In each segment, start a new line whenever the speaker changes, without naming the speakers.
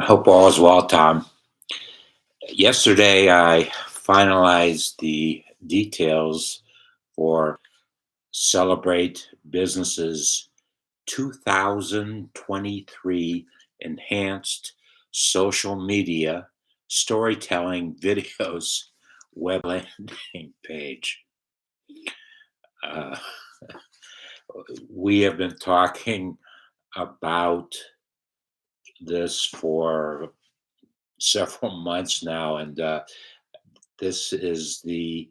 Hope all is well, Tom. Yesterday, I finalized the details for Celebrate Business's 2023 Enhanced Social Media Storytelling Videos web landing page. Uh, we have been talking about this for several months now, and this is the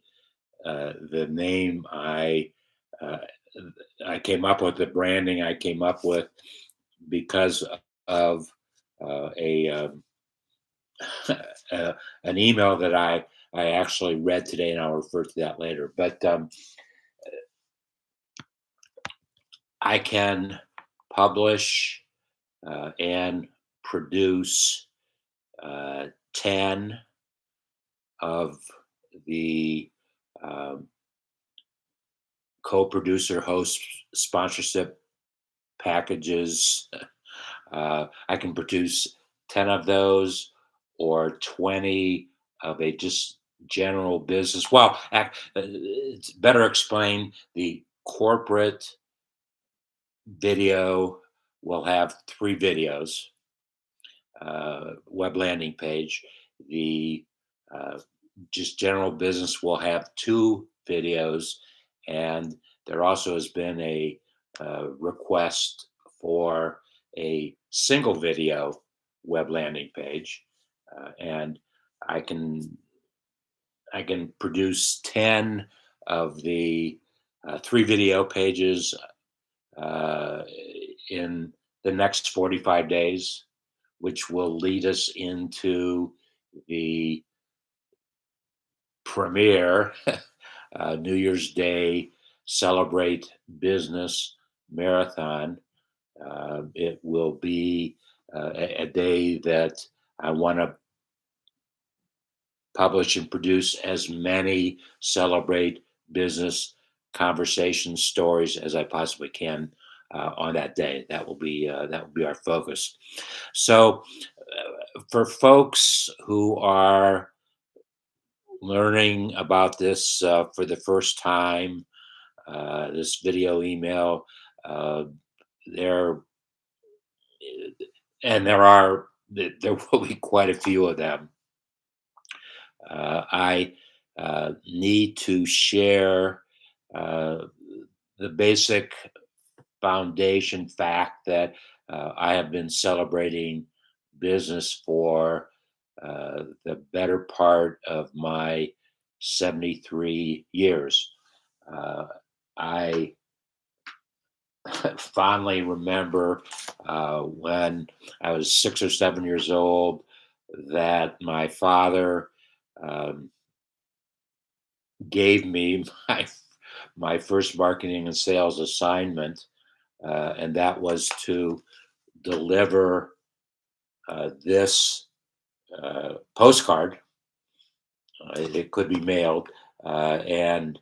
name uh, I came up with, the branding I came up with because of a an email that I actually read today, and I'll refer to that later. But I can publish and produce 10 of the um, co-producer host sponsorship packages. I can produce 10 of those or 20 of a just general business. Well, it's better explain the corporate video will have three videos, web landing page. The uh, just general business will have two videos, and there also has been a request for a single video web landing page, and I can I can produce 10 of the three video pages uh, in the next 45 days, which will lead us into the premiere New Year's Day Celebrate Business Marathon. It will be a day that I want to publish and produce as many Celebrate Business conversation stories as I possibly can on that day. That will be our focus. So, for folks who are learning about this for the first time, this video email, uh, there there will be quite a few of them. I need to share uh, the basic foundation fact that I have been celebrating business for the better part of my 73 years. Uh, I fondly remember when I was 6 or 7 years old that my father um, gave me my first marketing and sales assignment, and that was to deliver this postcard. It could be mailed, and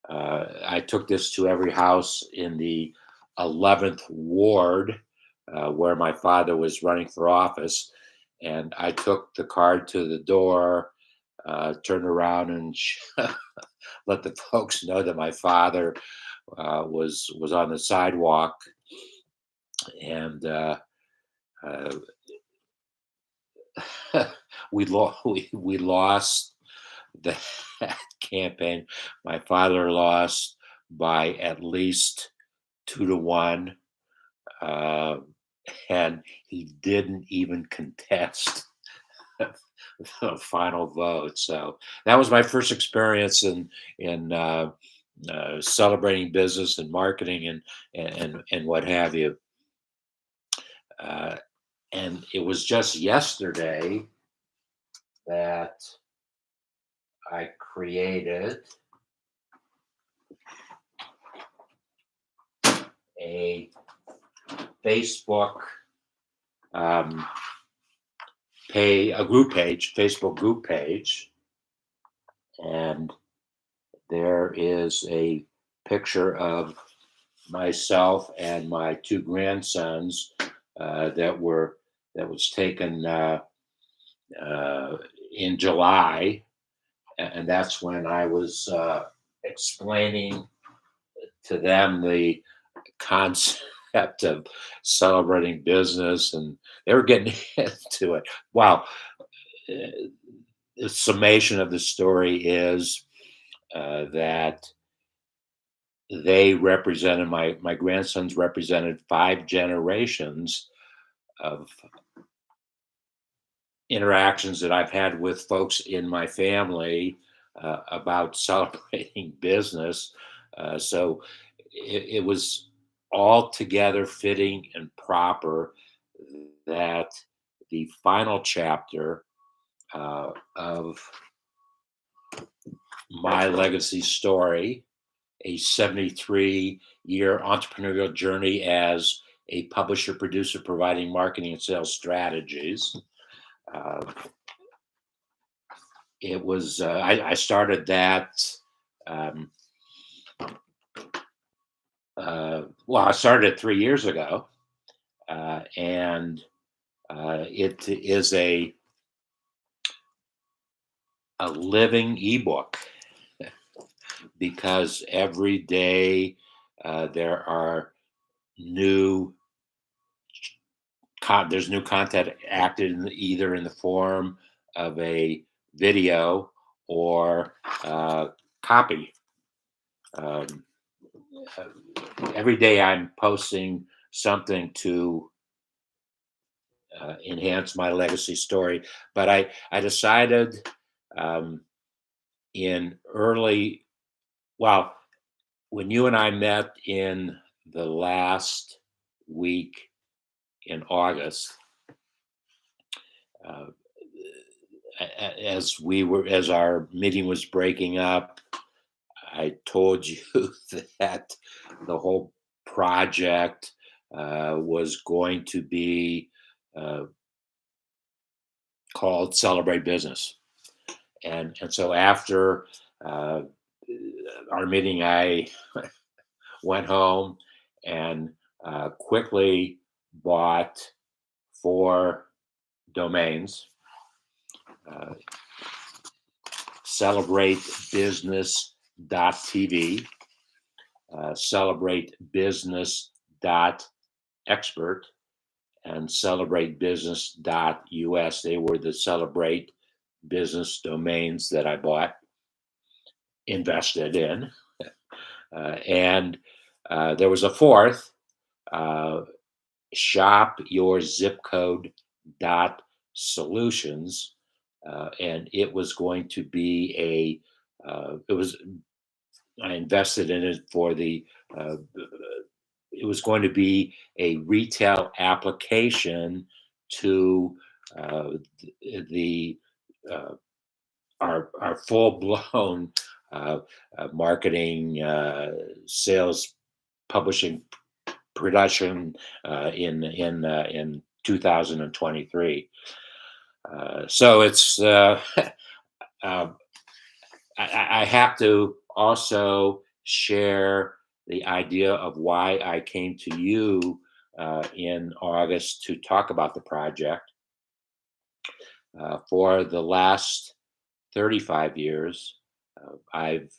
I took this to every house in the 11th ward where my father was running for office. And I took the card to the door, turned around, and let the folks know that my father was on the sidewalk, and uh, we lost that campaign. My father lost by at least 2-1, uh, and he didn't even contest the final vote. So that was my first experience in celebrating business and marketing and what have you. Uh, and it was just yesterday that I created a Facebook um, a group page, Facebook group page, and there is a picture of myself and my two grandsons that were that was taken uh, in July, and that's when I was explaining to them the concept of celebrating business, and they were getting into it. Wow. Uh, the summation of the story is that they represented my grandsons represented 5 generations of interactions that I've had with folks in my family about celebrating business. So it was altogether fitting and proper that the final chapter of my legacy story, a 73-year entrepreneurial journey as a publisher producer providing marketing and sales strategies. Uh, I started that. Um, well, I started it 3 years ago, and it is a living ebook because every day there are new there's new content acted either in the form of a video or copy. Um, uh, every day I'm posting something to enhance my legacy story. But I decided um, in early, well, when you and I met in the last week in August, uh, as our meeting was breaking up, I told you that the whole project was going to be uh, called Celebrate Business. And so after uh, our meeting, I went home and quickly bought 4 domains: uh, celebratebusiness.tv, celebratebusiness.expert, and celebratebusiness.us. They were the Celebrate Business domains that I bought, invested in. And there was a fourth, uh, shopyourzipcode.solutions. And it was going to be it was, I invested in it for it was going to be a retail application to uh, the uh, our full blown uh, marketing, sales, publishing, production in 2023. So it's uh, I have to also share the idea of why I came to you in August to talk about the project. For the last 35 years, I've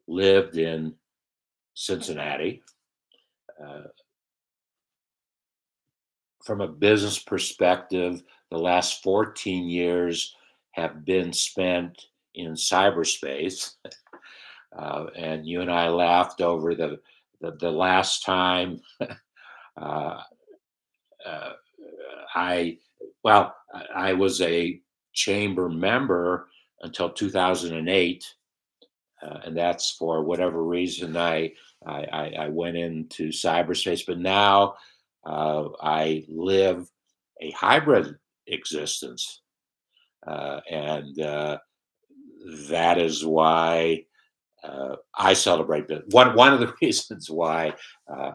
lived in Cincinnati. Uh, from a business perspective, the last 14 years have been spent in cyberspace. And you and I laughed over the last time uh, uh, I, well, I was a chamber member until 2008. And that's for whatever reason I went into cyberspace. But now I live a hybrid existence, and that is why I celebrate business. One of the reasons why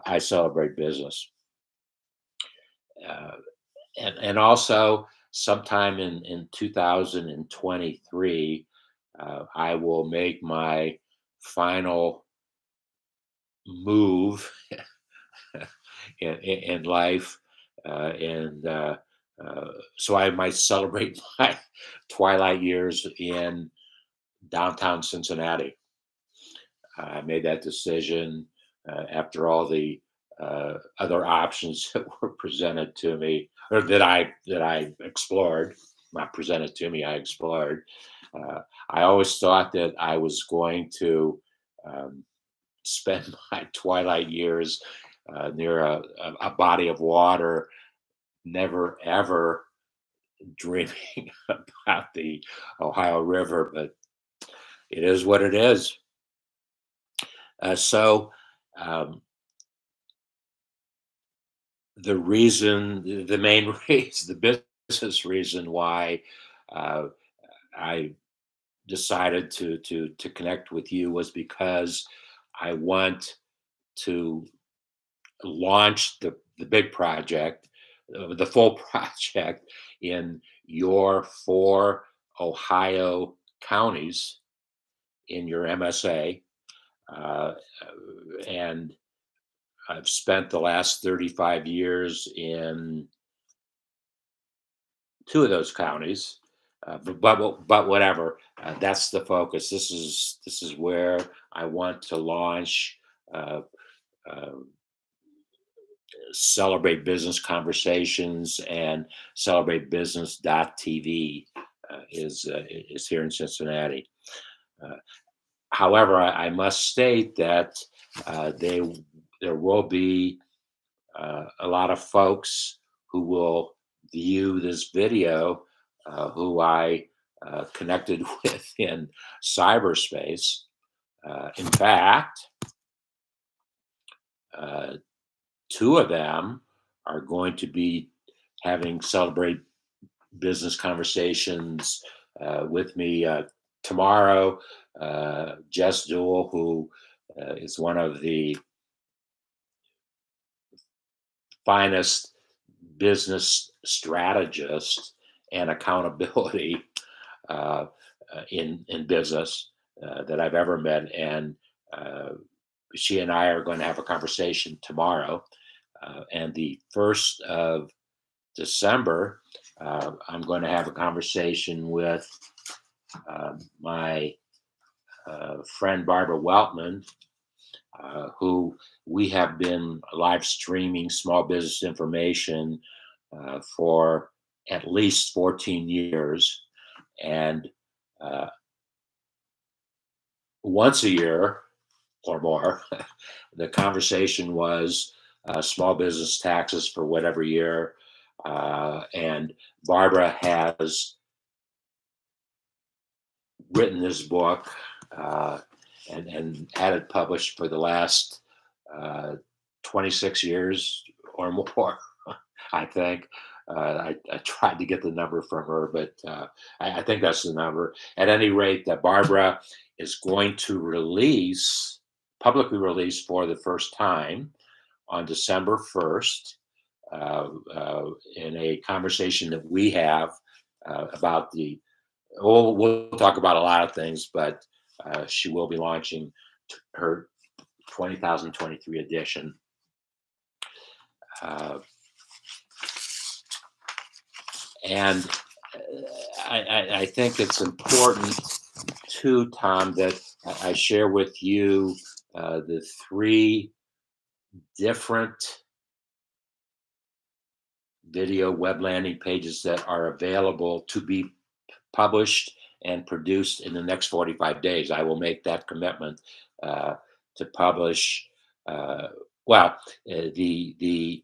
I celebrate business, uh, and also sometime in 2023, I will make my final move in life, and So I might celebrate my twilight years in downtown Cincinnati. I made that decision after all the other options that were presented to me, or that I explored. Not presented to me, I explored. Uh, I always thought that I was going to um, spend my twilight years near a body of water, never ever dreaming about the Ohio River, but it is what it is. So um, the main reason, the business reason why uh, I decided to connect with you was because I want to launch the big project, the full project in your four Ohio counties in your MSA. Uh, and I've spent the last 35 years in two of those counties. But whatever, that's the focus. This is where I want to launch. Uh, uh, Celebrate Business Conversations and Celebrate Business.tv is here in Cincinnati. Uh, However, I must state that they there will be a lot of folks who will view this video who I connected with in cyberspace. In fact, uh, two of them are going to be having Celebrate Business Conversations with me tomorrow. Jess Duell, who is one of the finest business strategist and accountability uh, in business that I've ever met, and uh, she and I are going to have a conversation tomorrow. And the 1st of December, I'm going to have a conversation with my friend Barbara Weltman, who we have been live streaming small business information for at least 14 years. And uh, once a year or more, the conversation was small business taxes for whatever year. And Barbara has written this book uh, and had it published for the last uh, 26 years or more, I think. I tried to get the number from her, but I think that's the number. At any rate, that Barbara is going to publicly release for the first time on December 1st in a conversation that we have about we'll talk about a lot of things, but she will be launching her 2023 edition. Uh, and I think it's important too, Tom, that I share with you the three different video web landing pages that are available to be published and produced in the next 45 days. I will make that commitment to publish. Uh, the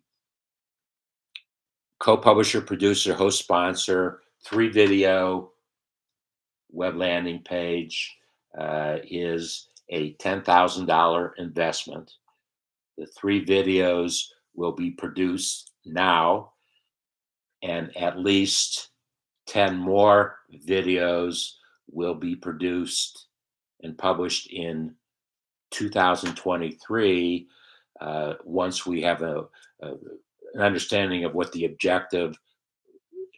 co-publisher, producer, host, sponsor, 3 video web landing page is a $10,000 investment. The 3 videos will be produced now, and at least 10 more videos will be produced and published in 2023 once we have an understanding of what the objective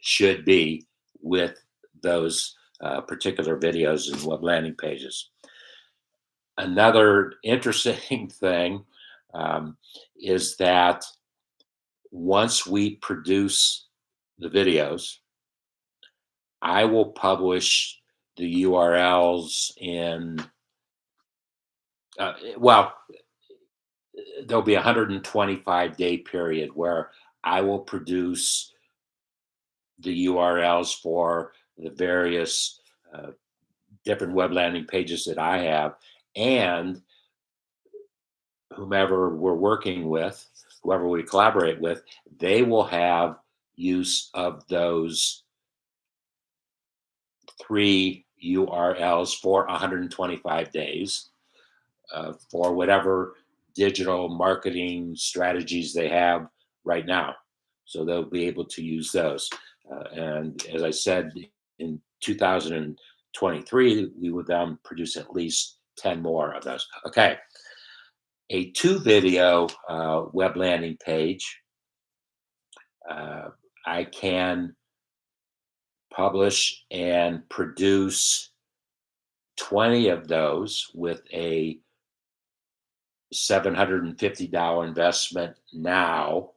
should be with those particular videos and web landing pages. Another interesting thing is that once we produce the videos. I will publish the URLs in, well, there'll be a 125-day period where I will produce the URLs for the various different web landing pages that I have, and whomever we're working with, whoever we collaborate with, they will have use of those three URLs for 125 days for whatever digital marketing strategies they have right now. So they'll be able to use those. And as I said, in 2023, we would then produce at least 10 more of those. Okay. A two video web landing page, uh, I can publish and produce 20 of those with a $750 investment now.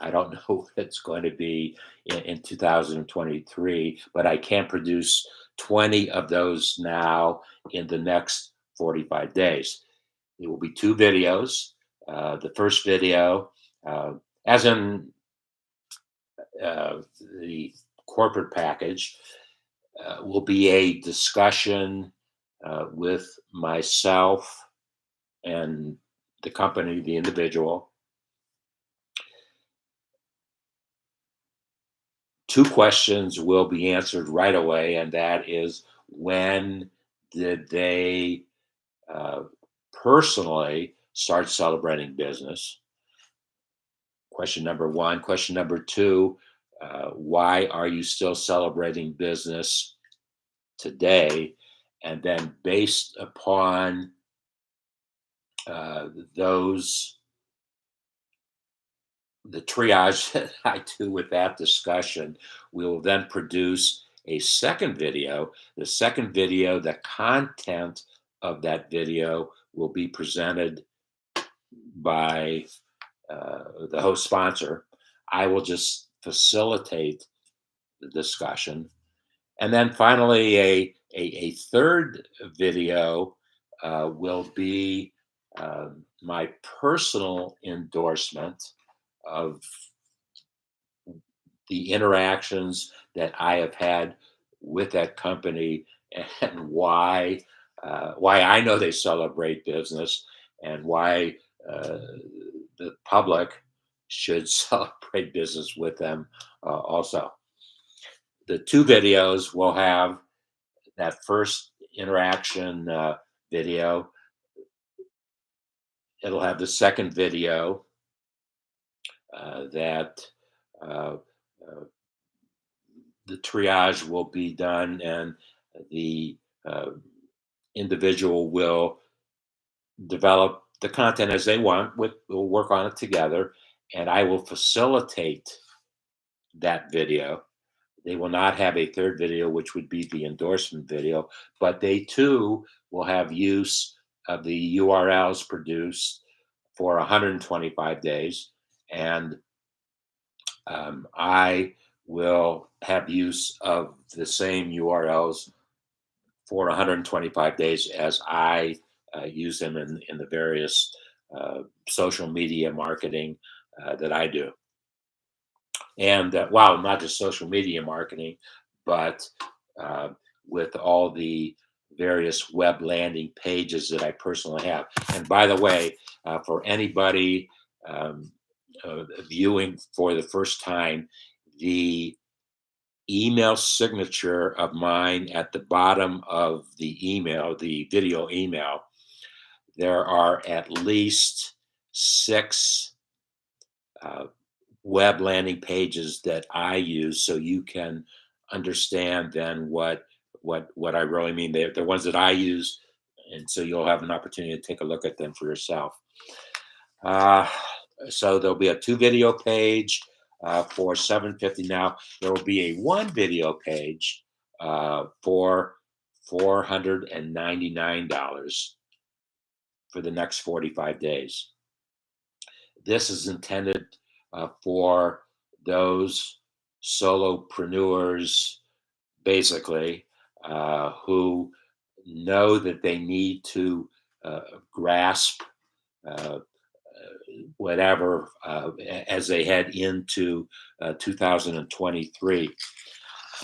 I don't know what it's going to be in 2023, but I can produce 20 of those now in the next 45 days. It will be two videos. The first video, uh, as in uh, the corporate package, will be a discussion with myself and the company, the individual. Two questions will be answered right away, and that is, when did they uh, personally start celebrating business? Question number one. Question number two, why are you still celebrating business today? And then, based upon those, the triage that I do with that discussion, we will then produce a second video. The second video, the content of that video will be presented by the host sponsor. I will just facilitate the discussion. And then finally, a third video will be my personal endorsement of the interactions that I have had with that company, and why I know they celebrate business, and why uh, the public should celebrate business with them also. The two videos will have that first interaction video. It'll have the second video that uh, uh, the triage will be done, and the uh, individual will develop the content as they want. We'll work on it together, and I will facilitate that video. They will not have a third video, which would be the endorsement video, but they too will have use of the URLs produced for 125 days. And I will have use of the same URLs for 125 days as I use them in the various social media marketing that I do. And wow, not just social media marketing, but uh, with all the various web landing pages that I personally have. And by the way, for anybody um, viewing for the first time, the email signature of mine at the bottom of the email, the video email, there are at least six uh, web landing pages that I use, so you can understand then what I really mean. They're ones that I use, and so you'll have an opportunity to take a look at them for yourself. Uh, so there'll be a two video page for 750. Now there will be a one video page for $499 for the next 45 days. This is intended for those solopreneurs, basically, who know that they need to uh, grasp uh, whatever as they head into 2023.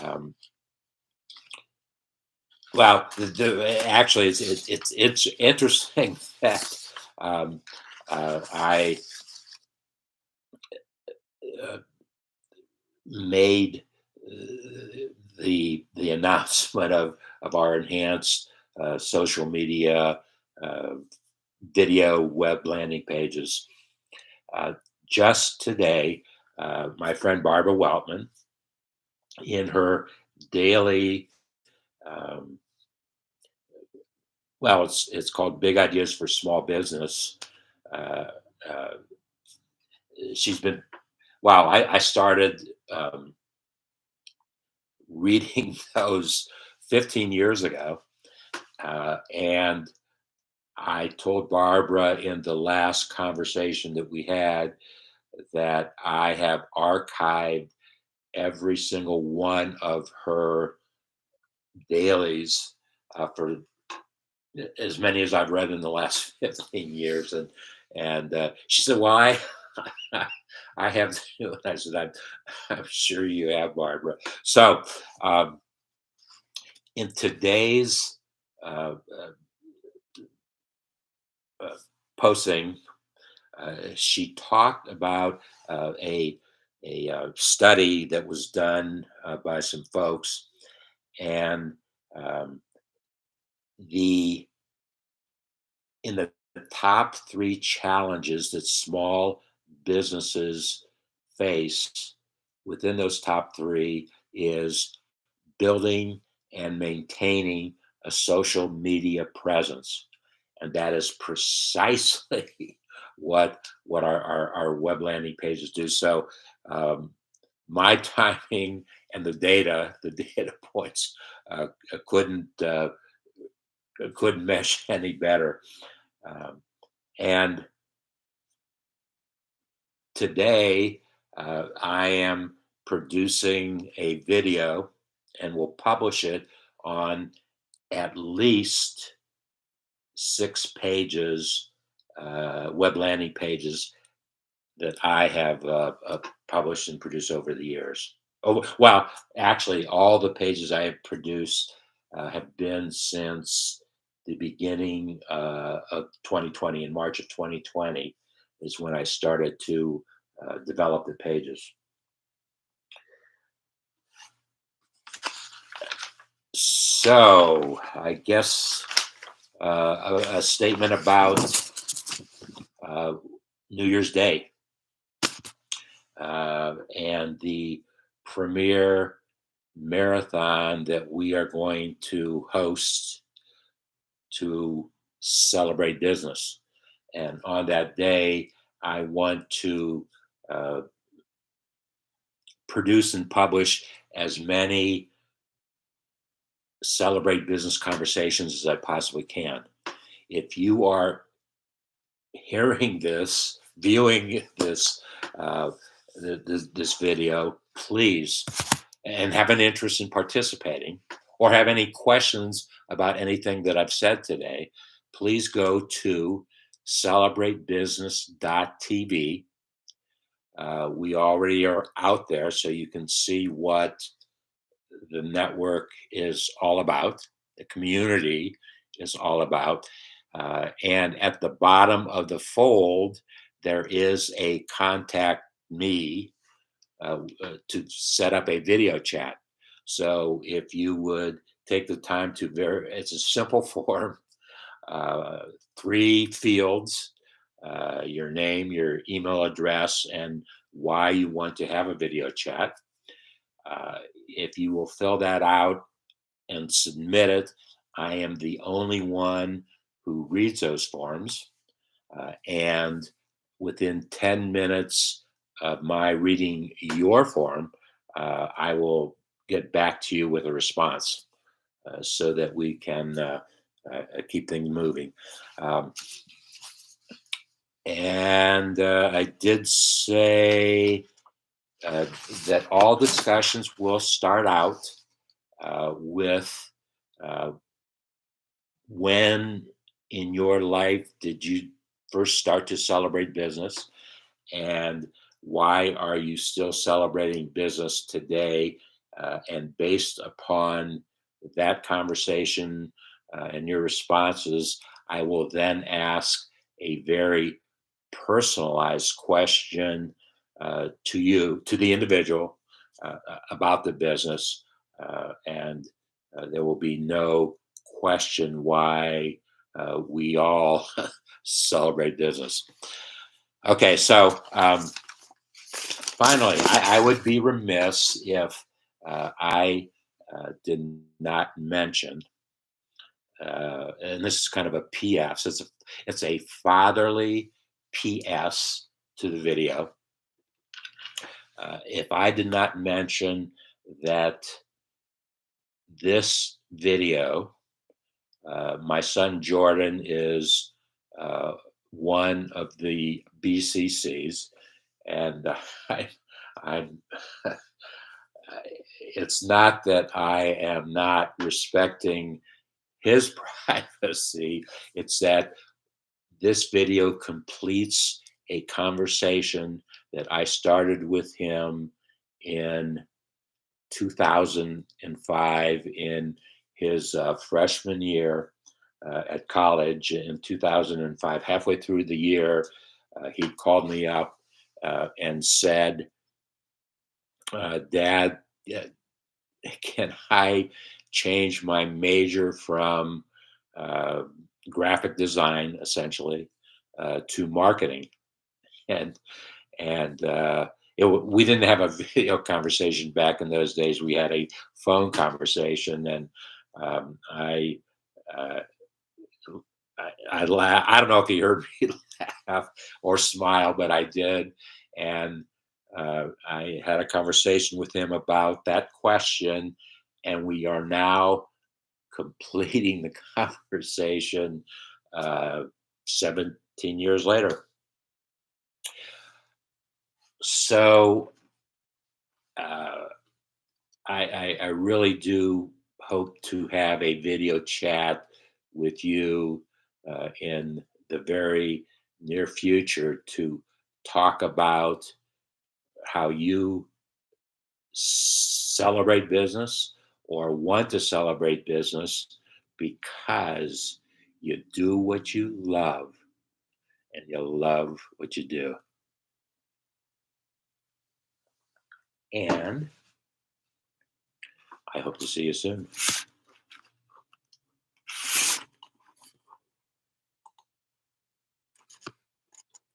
Um, well, actually, it's interesting that I uh, made the announcement of our enhanced social media, uh, video, web landing pages uh, just today. My friend Barbara Weltman, in her daily, um, well, it's called Big Ideas for Small Business. Uh, uh, she's been wow. I started reading those 15 years ago, and I told Barbara in the last conversation that we had that I have archived every single one of her dailies for as many as I've read in the last 15 years. And she said, "Well, I have." And I said, I'm sure you have, Barbara." So in today's uh, uh, posting, she talked about a study that was done by some folks, and um, the in the top three challenges that small businesses face, within those top three is building and maintaining a social media presence. And that is precisely what our web landing pages do. So um, my timing and the data points couldn't mesh any better. Um, and today, I am producing a video and will publish it on at least 6 pages, web landing pages that I have published and produced over the years. Oh, well, actually, all the pages I have produced have been since the beginning of 2020. In March of 2020 is when I started to develop the pages. So, I guess a statement about uh, New Year's Day and the premier marathon that we are going to host to celebrate business. And on that day, I want to uh, produce and publish as many celebrate business conversations as I possibly can. If you are hearing this, viewing uh, this video, please, and have an interest in participating, or have any questions about anything that I've said today, please go to celebratebusiness.tv. We already are out there, so you can see what the network is all about, the community is all about. And at the bottom of the fold, there is a contact me to set up a video chat. So if you would take the time to it's a simple form, uh, 3 fields, your name, your email address, and why you want to have a video chat. If you will fill that out and submit it, I am the only one who reads those forms. And within 10 minutes of my reading your form, I will get back to you with a response so that we can keep things moving. Um, and I did say uh, that all discussions will start out with uh, when in your life did you first start to celebrate business, and why are you still celebrating business today? And based upon that conversation and your responses, I will then ask a very personalized question to you, to the individual, about the business. And there will be no question why we all celebrate business. Okay, so finally, I would be remiss if I did not mention, and this is kind of a PS. It's a fatherly PS to the video. If I did not mention that this video, my son Jordan is uh, one of the BCCs, and I, I'm. It's not that I am not respecting his privacy. It's that this video completes a conversation that I started with him in 2005 in his freshman year at college in 2005. Halfway through the year, he called me up and said, Dad, can I change my major from uh, graphic design, essentially, to marketing? And we didn't have a video conversation back in those days. We had a phone conversation, and um, I, uh, I don't know if he heard me laugh or smile, but I did, and I had a conversation with him about that question, and we are now completing the conversation uh, 17 years later. So uh, I really do hope to have a video chat with you in the very near future to talk about how you celebrate business or want to celebrate business because you do what you love and you love what you do. And I hope to see you soon.